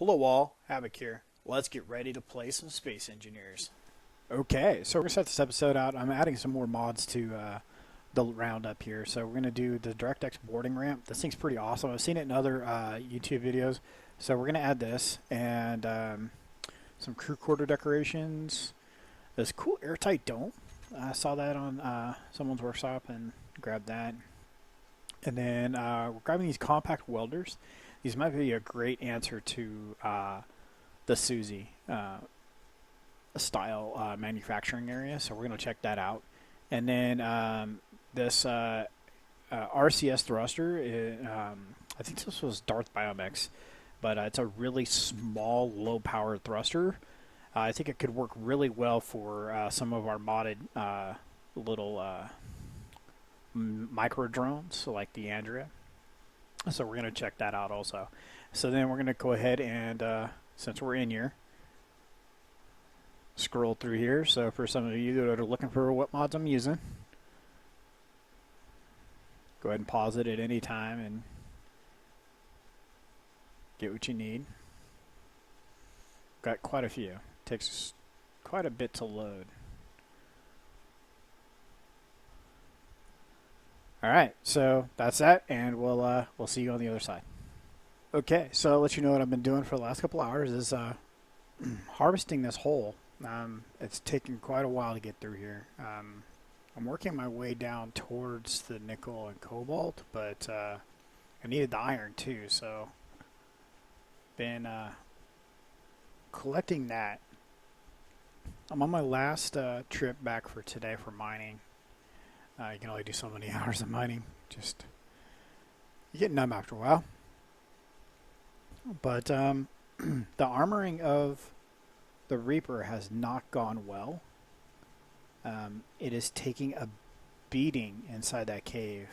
Hello all, Havoc here. Let's get ready to play some Space Engineers. Okay, so we're going to start this episode out. I'm adding some more mods to the roundup here. So we're going to do the DirectX boarding ramp. This thing's pretty awesome. I've seen it in other YouTube videos. So we're going to add this and some crew quarter decorations. This cool airtight dome. I saw that on someone's workshop and grabbed that. And then we're grabbing these compact welders. These might be a great answer to the Suzy style manufacturing area, so we're going to check that out. And then this RCS thruster, I think this was Darth Biomix, but it's a really small, low-powered thruster. I think it could work really well for some of our modded little micro drones, so like the Andrea. So we're going to check that out also. So then we're going to go ahead and, since we're in here, scroll through here. So for some of you that are looking for what mods I'm using, go ahead and pause it at any time and get what you need. Got quite a few. Takes quite a bit to load. All right, so that's that, and we'll see you on the other side. Okay, so I'll let you know what I've been doing for the last couple hours is harvesting this hole. It's taken quite a while to get through here. I'm working my way down towards the nickel and cobalt, but I needed the iron too, so been collecting that. I'm on my last trip back for today for mining. You can only do so many hours of mining. Just you get numb after a while. But the armoring of the Reaper has not gone well. It is taking a beating inside that cave.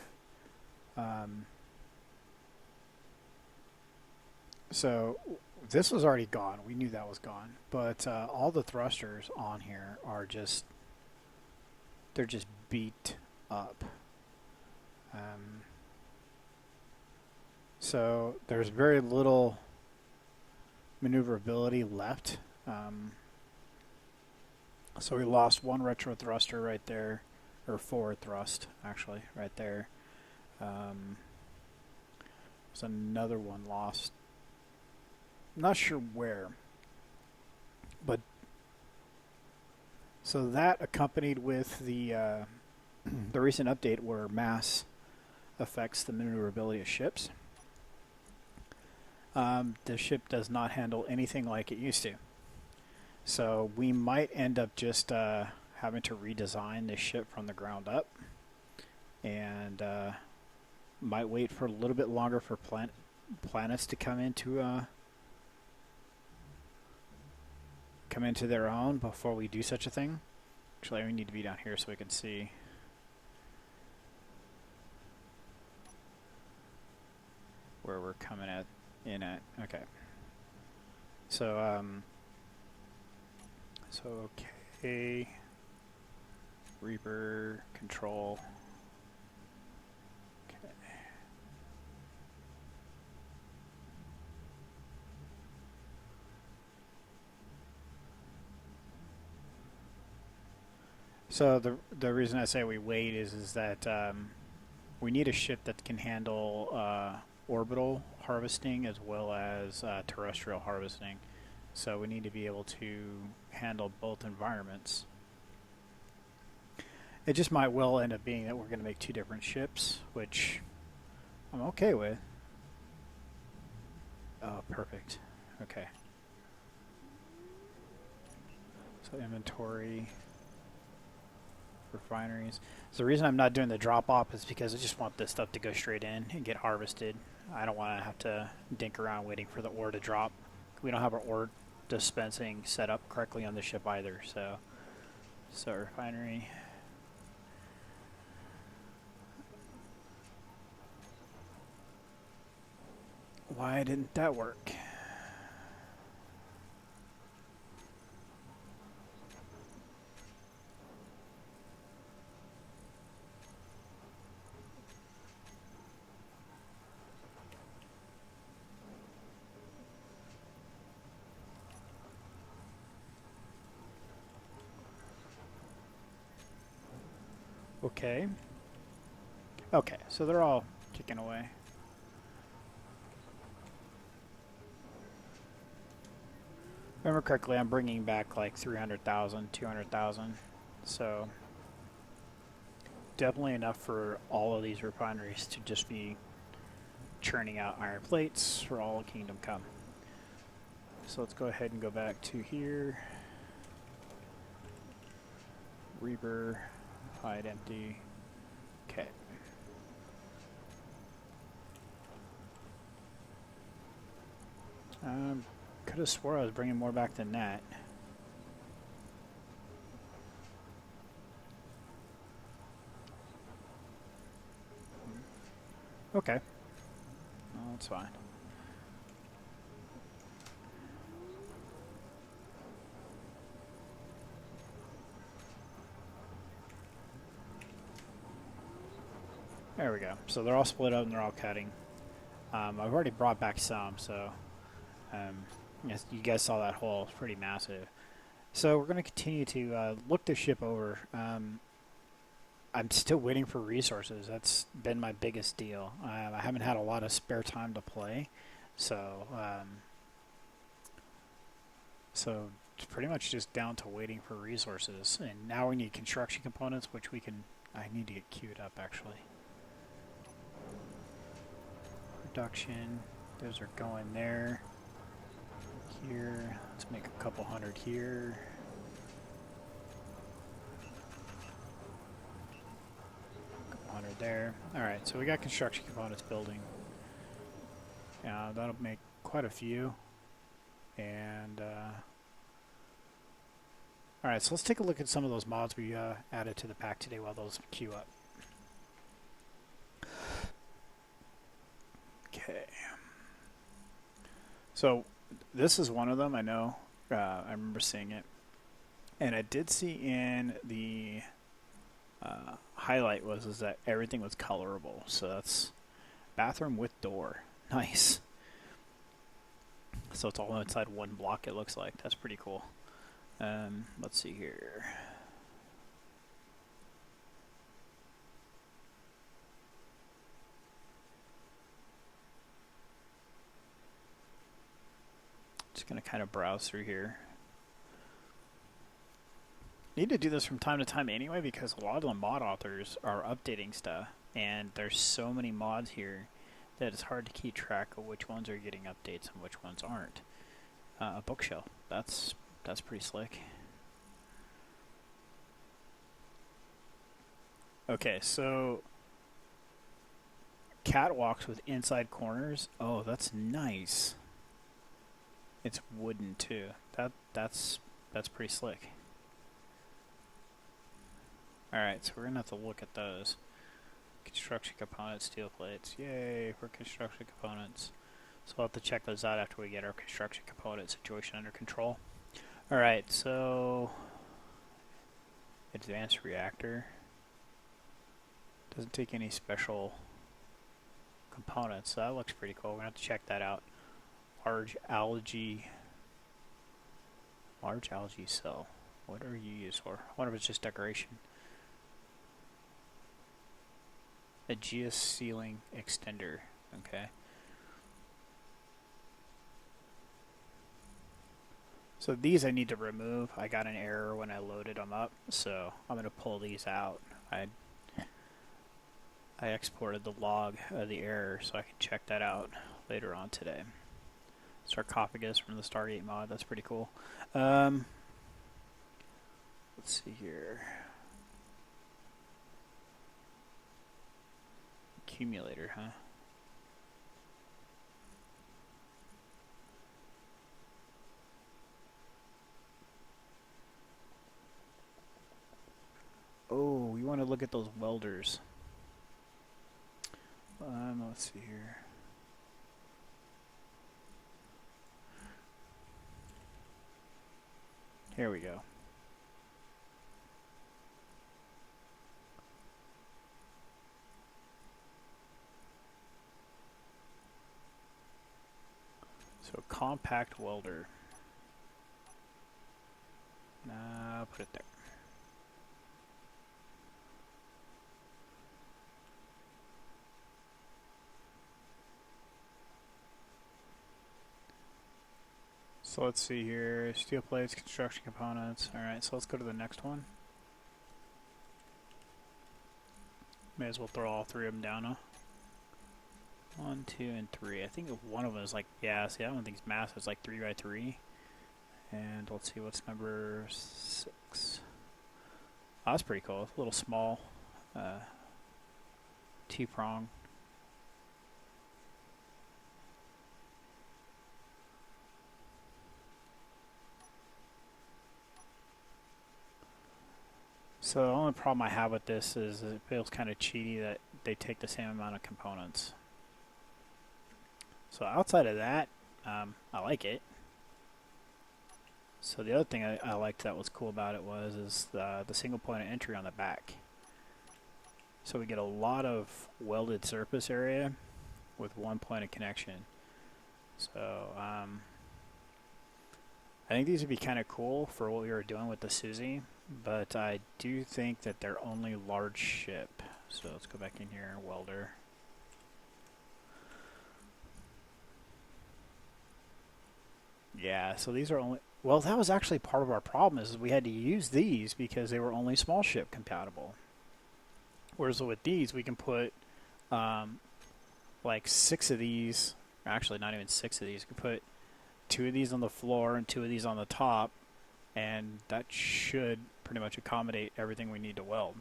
So this was already gone. We knew that was gone. But all the thrusters on here are just, they're just beat up. So there's very little maneuverability left. So we lost one retro thruster right there, or forward thrust actually right there. There's another one lost. Not sure where, but so that accompanied with the recent update where mass affects the maneuverability of ships. The ship does not handle anything like it used to. So we might end up just having to redesign this ship from the ground up. And might wait for a little bit longer for planets to come into their own before we do such a thing. Actually, we need to be down here so we can see. Where we're coming in at. Okay. So, okay. Reaper control. Okay. So the reason I say we wait is that we need a ship that can handle orbital harvesting as well as terrestrial harvesting. So we need to be able to handle both environments. It just might well end up being that we're going to make two different ships, which I'm okay with. Oh, perfect. Okay. So inventory, refineries. So the reason I'm not doing the drop-off is because I just want this stuff to go straight in and get harvested. I don't want to have to dink around waiting for the ore to drop. We don't have our ore dispensing set up correctly on the ship either. So refinery. Why didn't that work? Okay. Okay, so they're all kicking away. Remember correctly, I'm bringing back like 300,000, 200,000. So definitely enough for all of these refineries to just be churning out iron plates for all Kingdom Come. So let's go ahead and go back to here. Reaper, hide empty. Okay. Could have swore I was bringing more back than that. Okay. Well, that's fine. There we go. So they're all split up and they're all cutting. I've already brought back some, so yes, you guys saw that hole. It's pretty massive. So we're going to continue to look this ship over. I'm still waiting for resources. That's been my biggest deal. I haven't had a lot of spare time to play, so it's pretty much just down to waiting for resources. And now we need construction components, which we can. I need to get queued up actually. Production. Those are going there. Here. Let's make a couple hundred here. There. Alright, so we got construction components building. That'll make quite a few. And, alright, so let's take a look at some of those mods we added to the pack today while those queue up. Okay. So, this is one of them, I know. I remember seeing it. And I did see in the highlight is that everything was colorable. So that's bathroom with door. Nice. So it's all inside one block, it looks like. That's pretty cool. Let's see here. Just going to kind of browse through here. Need to do this from time to time anyway because a lot of the mod authors are updating stuff, and there's so many mods here that it's hard to keep track of which ones are getting updates and which ones aren't. A bookshelf, that's pretty slick. Okay, so catwalks with inside corners. Oh, that's nice. It's wooden too. That's pretty slick. Alright, so we're going to have to look at those. Construction components, steel plates. Yay for construction components. So we'll have to check those out after we get our construction component situation under control. Alright, so advanced reactor. Doesn't take any special components, so that looks pretty cool. We're going to have to check that out. Large algae cell. What are you used for? I wonder if it's just decoration. A geosealing extender. Okay. So these I need to remove. I got an error when I loaded them up, so I'm going to pull these out. I exported the log of the error so I can check that out later on today. Sarcophagus from the Stargate mod. That's pretty cool. Let's see here. Accumulator, huh? Oh, we want to look at those welders. Let's see here. Here we go. So compact welder. Put it there. So let's see here, steel plates, construction components. Alright, so let's go to the next one. May as well throw all three of them down, huh? 1, 2, and 3. I think one of them is like, yeah, see, that one thing's massive. It's like 3 by 3. And let's see, what's number 6? Oh, that's pretty cool. It's a little small. T-prong. So the only problem I have with this is it feels kind of cheaty that they take the same amount of components. So outside of that, I like it. So the other thing I liked that was cool about it is the single point of entry on the back. So we get a lot of welded surface area with one point of connection. So I think these would be kind of cool for what we were doing with the Susie, but I do think that they're only large ship. So let's go back in here, welder. Yeah, so these are only, well, that was actually part of our problem is we had to use these because they were only small ship compatible. Whereas with these, we can put like 6 of these, actually not even 6 of these, we can put 2 of these on the floor and 2 of these on the top, and that should pretty much accommodate everything we need to weld.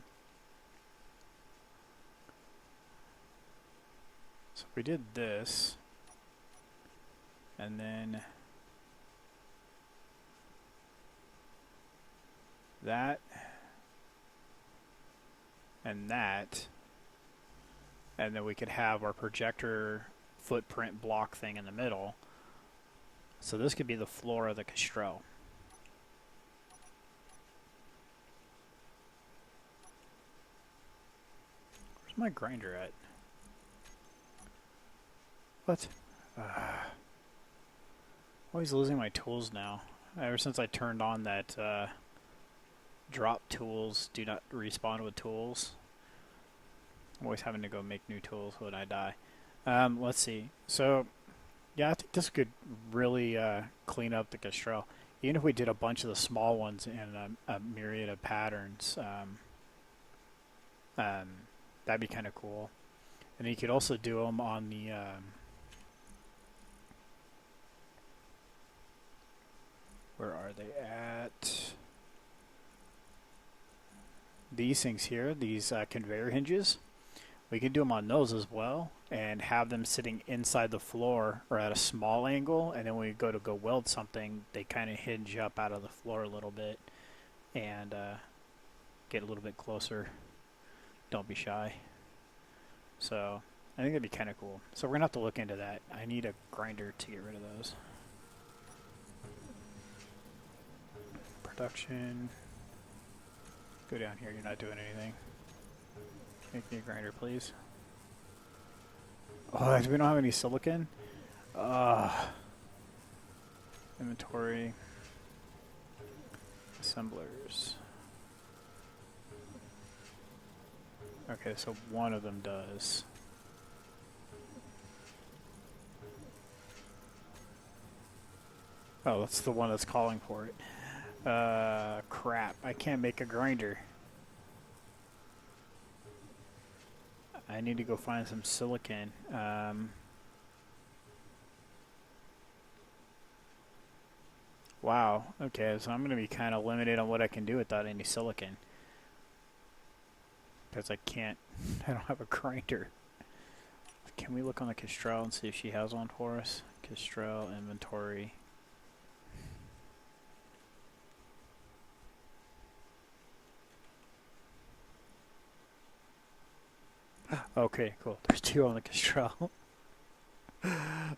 So we did this, and then that, and that, and then we could have our projector footprint block thing in the middle. So this could be the floor of the Castrol. Where's my grinder at? What? Always losing my tools now. Ever since I turned on that drop tools, do not respawn with tools. I'm always having to go make new tools when I die. Let's see. So, yeah, I think this could really clean up the Castrol. Even if we did a bunch of the small ones in a myriad of patterns, that'd be kind of cool. And you could also do them on the where are they at? These things here, these conveyor hinges. We can do them on those as well and have them sitting inside the floor or at a small angle, and then when we go to weld something, they kind of hinge up out of the floor a little bit and get a little bit closer. Don't be shy. So I think that'd be kind of cool. So we're gonna have to look into that. I need a grinder to get rid of those. Production. Go down here, you're not doing anything. Make me a grinder, please. Oh, we don't have any silicon? Inventory. Assemblers. Okay, so one of them does. Oh, that's the one that's calling for it. Crap. I can't make a grinder. I need to go find some silicon. Wow. Okay, so I'm going to be kind of limited on what I can do without any silicon. Because I can't, I don't have a grinder. Can we look on the Castrol and see if she has one for us? Castrol inventory. Okay, cool. There's 2 on the Castrol.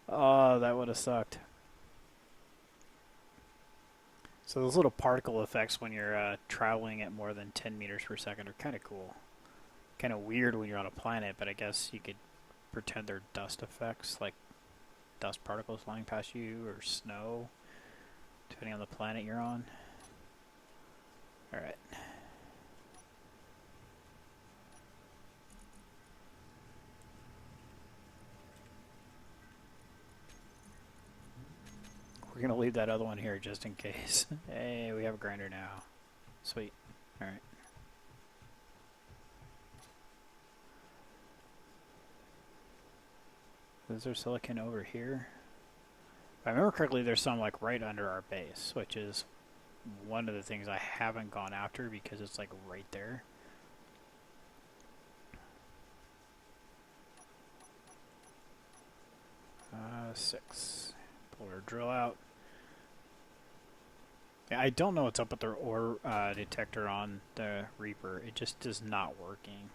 Oh, that would have sucked. So those little particle effects when you're traveling at more than 10 meters per second are kind of cool. Kind of weird when you're on a planet, but I guess you could pretend they're dust effects, like dust particles flying past you or snow, depending on the planet you're on. Alright. We're We're gonna leave that other one here just in case. Hey, we have a grinder now. Sweet. All right. Is there silicon over here? If I remember correctly, there's some like right under our base, which is one of the things I haven't gone after because it's like right there. Six. Pull our drill out. Yeah, I don't know what's up with their ore detector on the Reaper. It just is not working.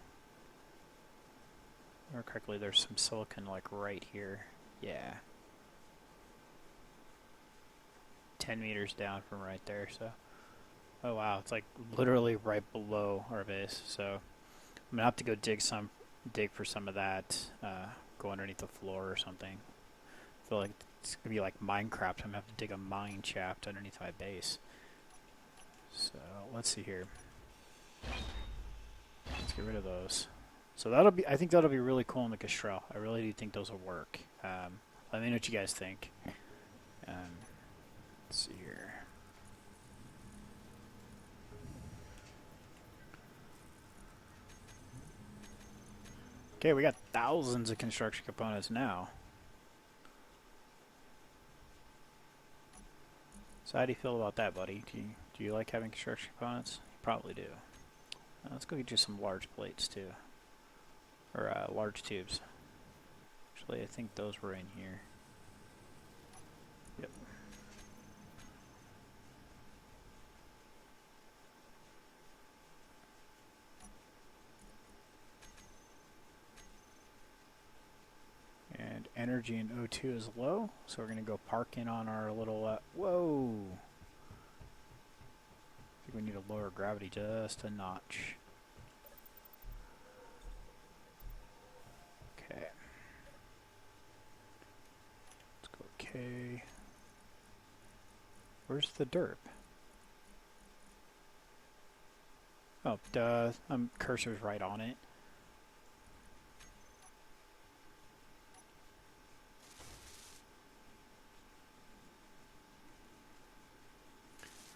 If I remember correctly, there's some silicon like right here. Yeah. 10 meters down from right there, so. Oh wow, it's like literally right below our base, so I'm gonna have to go dig for some of that, go underneath the floor or something. I feel like it's gonna be like Minecraft. I'm gonna have to dig a mine shaft underneath my base. So let's see here. Let's get rid of those. So I think that'll be really cool in the Kestrel. I really do think those will work. Let me know what you guys think. Let's see here. Okay, we got thousands of construction components now. So how do you feel about that, buddy? Do you like having construction components? You probably do. Let's go get you some large plates too. Or large tubes. Actually, I think those were in here. Yep. And energy in O2 is low, so we're going to go park in on our little, whoa! I think we need to lower gravity just a notch. Okay. Let's go K. Where's the derp? Oh, duh. Cursor's right on it.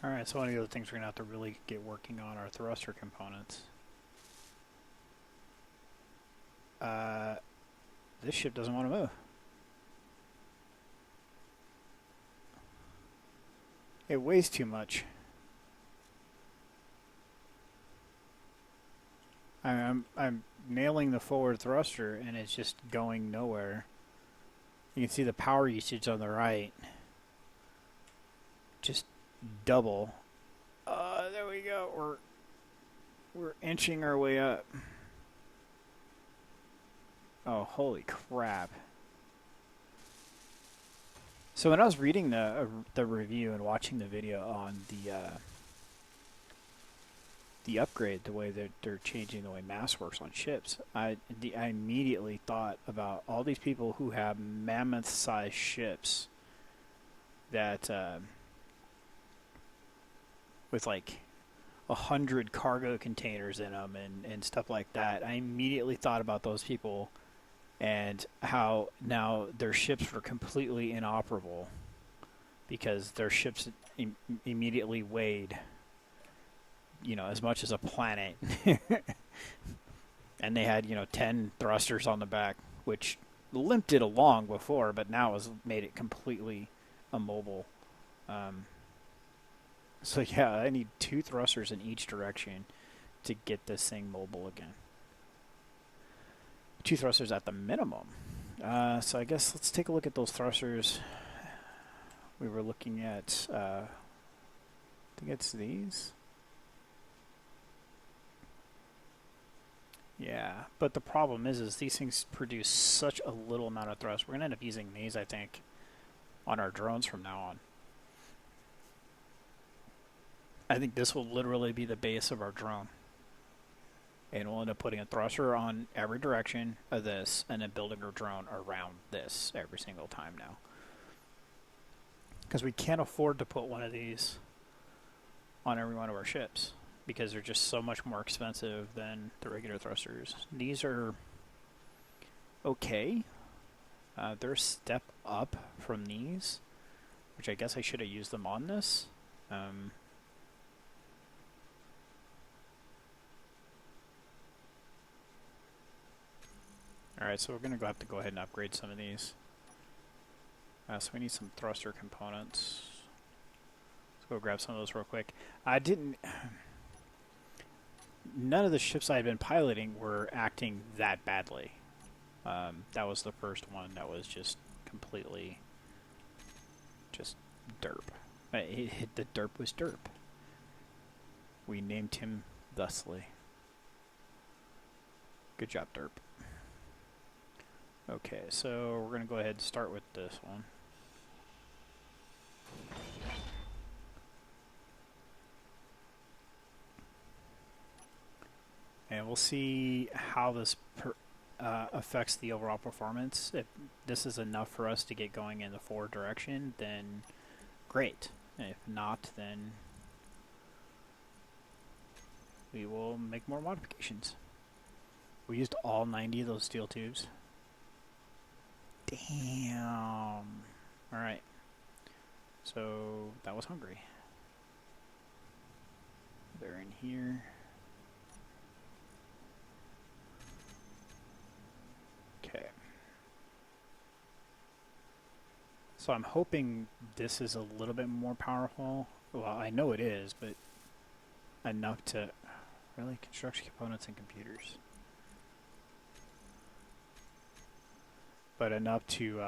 Alright, so one of the other things we're going to have to really get working on are thruster components. This ship doesn't want to move. It weighs too much. I'm nailing the forward thruster and it's just going nowhere. You can see the power usage on the right. Just double. There we go. We're inching our way up. Oh, holy crap. So when I was reading the review and watching the video on the upgrade, the way that they're changing the way mass works on ships, I immediately thought about all these people who have mammoth-sized ships that with like 100 cargo containers in them and stuff like that. I immediately thought about those people and how now their ships were completely inoperable because their ships immediately weighed, you know, as much as a planet. And they had, 10 thrusters on the back, which limped it along before, but now has made it completely immobile. So yeah, I need 2 thrusters in each direction to get this thing mobile again. 2 thrusters at the minimum. So I guess let's take a look at those thrusters. We were looking at, I think it's these. Yeah, but the problem is these things produce such a little amount of thrust. We're going to end up using these, I think, on our drones from now on. I think this will literally be the base of our drone. And we'll end up putting a thruster on every direction of this and then building our drone around this every single time now. Because we can't afford to put one of these on every one of our ships because they're just so much more expensive than the regular thrusters. These are okay. They're a step up from these, which I guess I should have used them on this. Alright, so we're going to have to go ahead and upgrade some of these. So we need some thruster components. Let's go grab some of those real quick. None of the ships I had been piloting were acting that badly. That was the first one that was just completely just derp. The derp was derp. We named him thusly. Good job, derp. Okay, so we're going to go ahead and start with this one. And we'll see how this affects the overall performance. If this is enough for us to get going in the forward direction, then great. And if not, then we will make more modifications. We used all 90 of those steel tubes. Damn. Alright. So that was hungry. They're in here. Okay. So I'm hoping this is a little bit more powerful. Well, I know it is, but enough to really construction components and computers. But enough to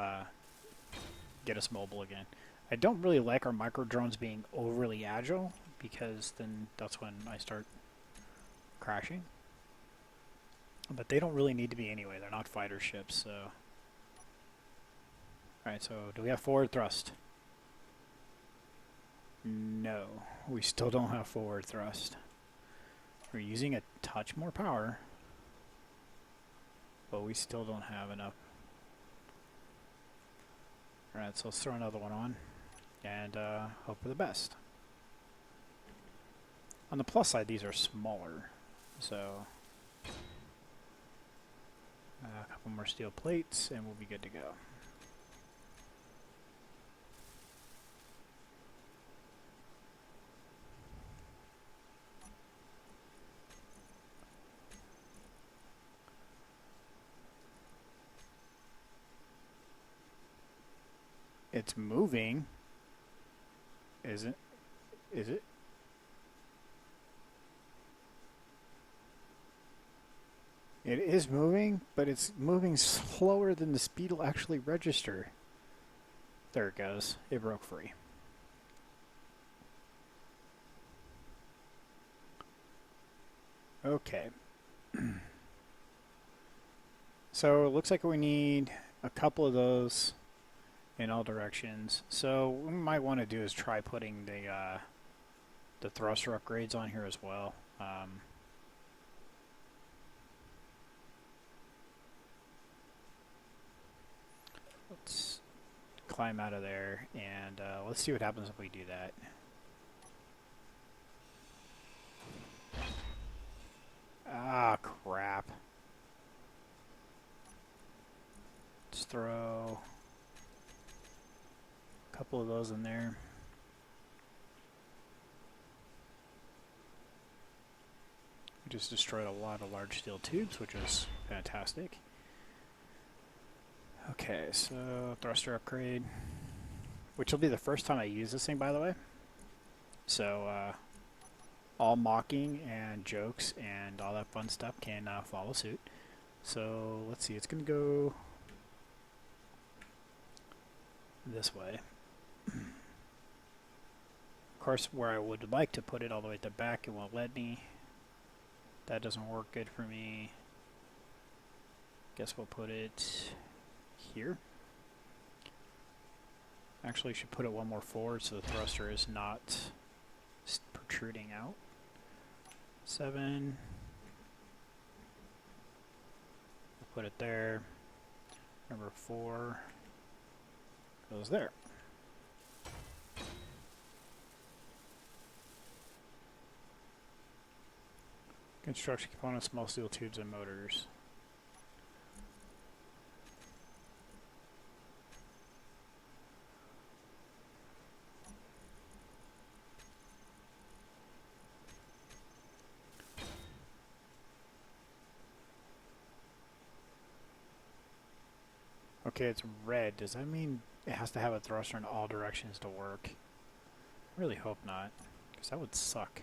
get us mobile again. I don't really like our micro drones being overly agile, because then that's when I start crashing. But they don't really need to be anyway. They're not fighter ships, so. Alright, so do we have forward thrust? No, we still don't have forward thrust. We're using a touch more power, but we still don't have enough. Alright, so let's throw another one on and hope for the best. On the plus side, these are smaller, so a couple more steel plates and we'll be good to go. It's moving. Is it? Is it? It is moving, but it's moving slower than the speed will actually register. There it goes. It broke free. Okay. So it looks like we need a couple of those in all directions. So what we might want to do is try putting the thruster upgrades on here as well. Let's climb out of there and let's see what happens if we do that. Ah, crap. Let's throw a couple of those in there. We just destroyed a lot of large steel tubes, which is fantastic. Okay, so thruster upgrade, which will be the first time I use this thing, by the way. So all mocking and jokes and all that fun stuff can follow suit. So let's see, it's going to go this way. Of course, where I would like to put it all the way at the back, it won't let me. That doesn't work good for me. Guess we'll put it here. Actually, should put it one more forward so the thruster is not protruding out. 7. We'll put it there. Number 4 goes there. Construction components, small steel tubes, and motors. Okay, it's red. Does that mean it has to have a thruster in all directions to work? I really hope not, because that would suck.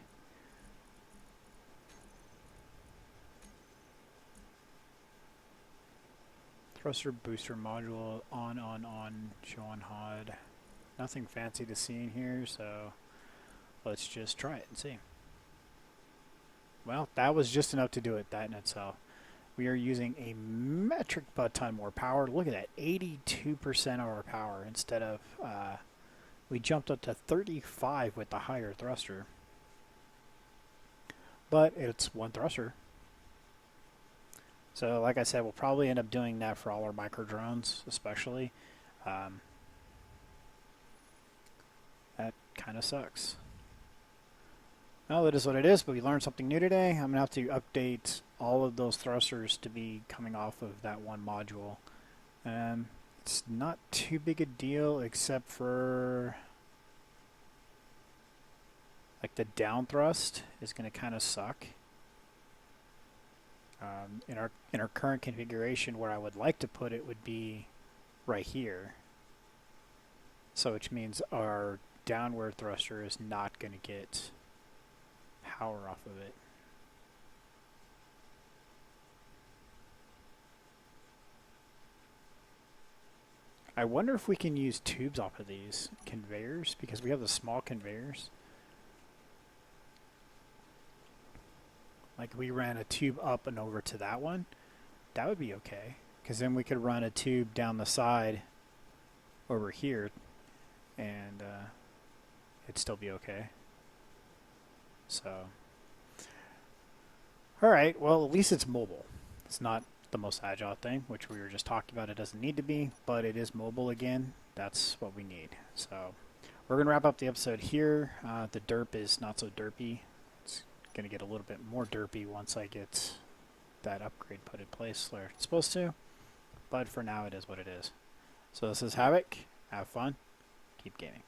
Thruster booster module on, show on HOD. Nothing fancy to see in here, so let's just try it and see. Well, that was just enough to do it, that in itself. We are using a metric ton more power. Look at that, 82% of our power instead of, we jumped up to 35 with the higher thruster. But it's one thruster. So like I said, we'll probably end up doing that for all our micro drones, especially. That kind of sucks. Well, it is what it is, but we learned something new today. I'm going to have to update all of those thrusters to be coming off of that one module. It's not too big a deal, except for like the down thrust is going to kind of suck. In our current configuration, where I would like to put it would be right here. So which means our downward thruster is not going to get power off of it. I wonder if we can use tubes off of these conveyors, because we have the small conveyors. Like we ran a tube up and over to that one, that would be okay. Because then we could run a tube down the side over here and it'd still be okay. So, alright, well at least it's mobile. It's not the most agile thing, which we were just talking about. It doesn't need to be, but it is mobile again. That's what we need. So, we're going to wrap up the episode here. The derp is not so derpy. It's going to get a little bit more derpy once I get that upgrade put in place where it's supposed to. But for now, it is what it is. So this is Havoc. Have fun. Keep gaming.